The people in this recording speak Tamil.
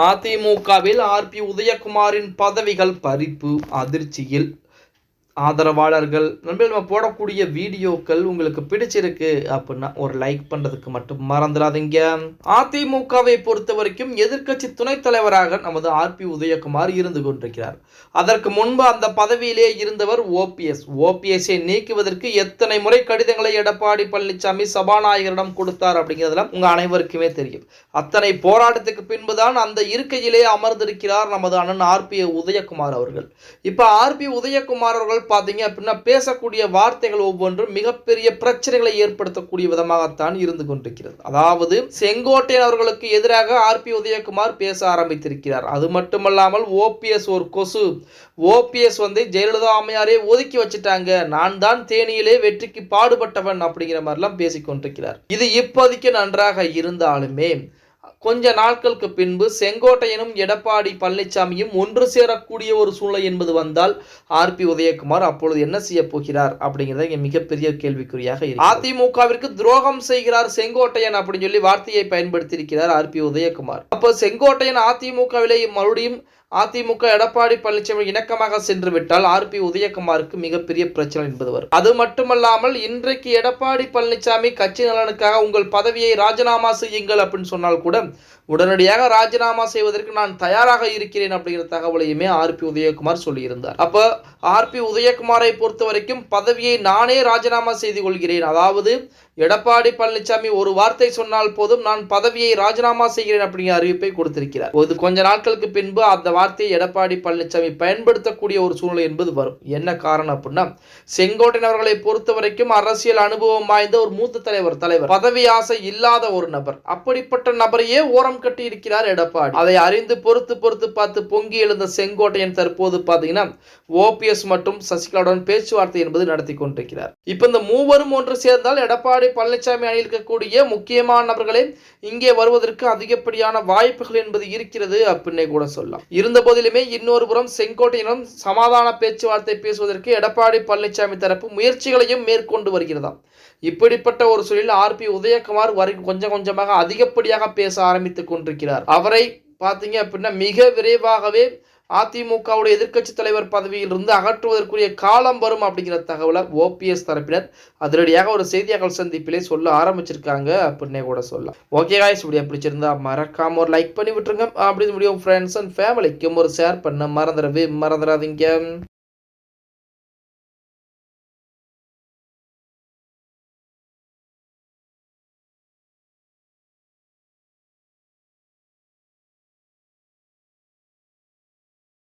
அதிமுகவில் ஆர்பி உதயகுமாரின் பதவிகள் பறிப்பு அதிர்ச்சியில் ஆதரவாளர்கள். நண்பர்கள், நம்ம போடக்கூடிய வீடியோக்கள் உங்களுக்கு பிடிச்சிருக்கு அப்படின்னா ஒரு லைக் பண்றதுக்கு மட்டும் மறந்துடாதீங்க. அதிமுகவை பொறுத்த வரைக்கும் எதிர்க்கட்சி துணைத் தலைவராக நமது ஆர்பி உதயகுமார் இருந்து கொண்டிருக்கிறார். அதற்கு முன்பு அந்த பதவியிலே இருந்தவர் ஓபிஎஸ்ஐ நீக்குவதற்கு எத்தனை முறை கடிதங்களை எடப்பாடி பழனிசாமி சபாநாயகரிடம் கொடுத்தார் அப்படிங்கிறதுலாம் உங்க அனைவருக்குமே தெரியும். அத்தனை போராட்டத்துக்கு பின்புதான் அந்த இருக்கையிலே அமர்ந்திருக்கிறார் நமது அண்ணன் ஆர்பி உதயகுமார் அவர்கள். இப்ப ஆர்பி உதயகுமார் அவர்கள் பாத்தீங்க அப்படின்னா பேசக்கூடிய வார்த்தைகள் ஒவ்வொன்றும் மிகப்பெரிய பிரச்சனைகளை ஏற்படுத்தக்கூடிய விதமாகத்தான் இருந்து கொண்டிருக்கிறது. அதாவது செங்கோட்டையன் அவர்களுக்கு எதிராக ஆர்பி உதயகுமார் பேச ஆரம்பித்திருக்கிறார். அது மட்டுமல்லாமல் ஓபிஎஸ் ஒரு கொசு, ஓபிஎஸ் ஜெயலலிதா அம்மையாரே ஒதுக்கி வச்சுட்டாங்க, நான் தான் தேனியிலே வெற்றிக்கு பாடுபட்டவன் அப்படிங்கிற மாதிரிலாம் பேசிக்கொண்டிருக்கிறார். இது இப்போதைக்கு நன்றாக இருந்தாலுமே கொஞ்ச நாட்களுக்கு பின்பு செங்கோட்டையனும் எடப்பாடி பழனிசாமியும் ஒன்று சேரக்கூடிய ஒரு சூழ்நிலை என்பது வந்தால் ஆர்பி உதயகுமார் அப்பொழுது என்ன செய்ய போகிறார் அப்படிங்கிறத இங்க மிகப்பெரிய கேள்விக்குறியாக இருக்கு. அதிமுகவிற்கு துரோகம் செய்கிறார் செங்கோட்டையன் அப்படின்னு சொல்லி வார்த்தையை பயன்படுத்தி இருக்கிறார் ஆர்பி உதயகுமார். அப்போ செங்கோட்டையன் அதிமுகவிலே மறுபடியும் அதிமுக எடப்பாடி பழனிசாமி இணக்கமாக சென்று விட்டால் ஆர்பி உதயகுமாருக்கு மிகப்பெரிய பிரச்சனை என்பது வரும். அது மட்டுமல்லாமல் இன்றைக்கு எடப்பாடி பழனிசாமி கட்சி நலனுக்காக உங்கள் பதவியை ராஜினாமா செய்யுங்கள் அப்படின்னு சொன்னால் கூட உடனடியாக ராஜினாமா செய்வதற்கு நான் தயாராக இருக்கிறேன் அப்படிங்கிற தகவலையுமே ஆர்பி உதயகுமார் சொல்லியிருந்தார். அப்ப ஆர்பி உதயகுமாரை பொறுத்த வரைக்கும் பதவியை நானே ராஜினாமா செய்து கொள்கிறேன், அதாவது எடப்பாடி பழனிசாமி ஒரு வார்த்தை சொன்னால் போதும் நான் பதவியை ராஜினாமா செய்கிறேன் அப்படிங்கிற அறிவிப்பை கொடுத்திருக்கிறார். கொஞ்ச நாட்களுக்கு பின்பு அந்த வார்த்தையை எடப்பாடி பழனிசாமி பயன்படுத்தக்கூடிய ஒரு சூழ்நிலை என்பது வரும். என்ன காரணம் அப்படின்னா செங்கோட்டையன் அவர்களை பொறுத்த வரைக்கும் அரசியல் அனுபவம் வாய்ந்த ஒரு மூத்த தலைவர், பதவி ஆசை இல்லாத ஒரு நபர். அப்படிப்பட்ட நபரையே ஓரம் கட்டி இருக்கிறார் எடப்பாடி. அதை அறிந்து பொறுத்து பார்த்து பொங்கி எழுந்த செங்கோட்டையன் தற்போது பாத்தீங்கன்னா ஓபிஎஸ் மற்றும் சசிகலாவுடன் பேச்சுவார்த்தை என்பது நடத்தி கொண்டிருக்கிறார். இப்ப இந்த மூவரும் ஒன்று சேர்ந்தால் எடப்பாடி பழனிசாமி அணியில் இருக்கக்கூடிய முக்கியமான நபர்களே இங்கே வருவதற்கு அதிகப்படியான வாய்ப்புகள் என்பது இருக்கிறது அப்படின்னே கூட சொல்லலாம். இருந்த போதிலுமே இன்னொரு புறம் செங்கோட்டையனும் சமாதான பேச்சுவார்த்தை பேசுவதற்கு எடப்பாடி பழனிசாமி தரப்பு முயற்சிகளையும் மேற்கொண்டு வருகிறதாம். இப்படிப்பட்ட ஒரு சூழலில் ஆர்பி உதயகுமார் கொஞ்சம் கொஞ்சமாக அதிகப்படியாக பேச ஆரம்பித்துக் கொண்டிருக்கிறார். அவரை பார்த்தீங்க அப்படின்னா மிக விரைவாகவே அதிமுகவுடைய எதிர்க்கட்சி தலைவர் பதவியில் இருந்து அகற்றுவதற்குரிய காலம் வரும் அப்படிங்கிற தகவலை ஓபிஎஸ் தரப்பினர் அதிரடியாக ஒரு செய்தியாளர் சந்திப்பிலே சொல்ல ஆரம்பிச்சிருக்காங்க அப்படின்னே கூட சொல்லலாம். ஓகே காய்ஸ், வீடியோ பிடிச்சிருந்தா மறக்காம ஒரு லைக் பண்ணி விட்டுருங்க. அப்படி முடியும் ஃப்ரெண்ட்ஸ் அண்ட் ஃபேமிலிக்கும் ஒரு ஷேர் பண்ண மறந்துடாதீங்க.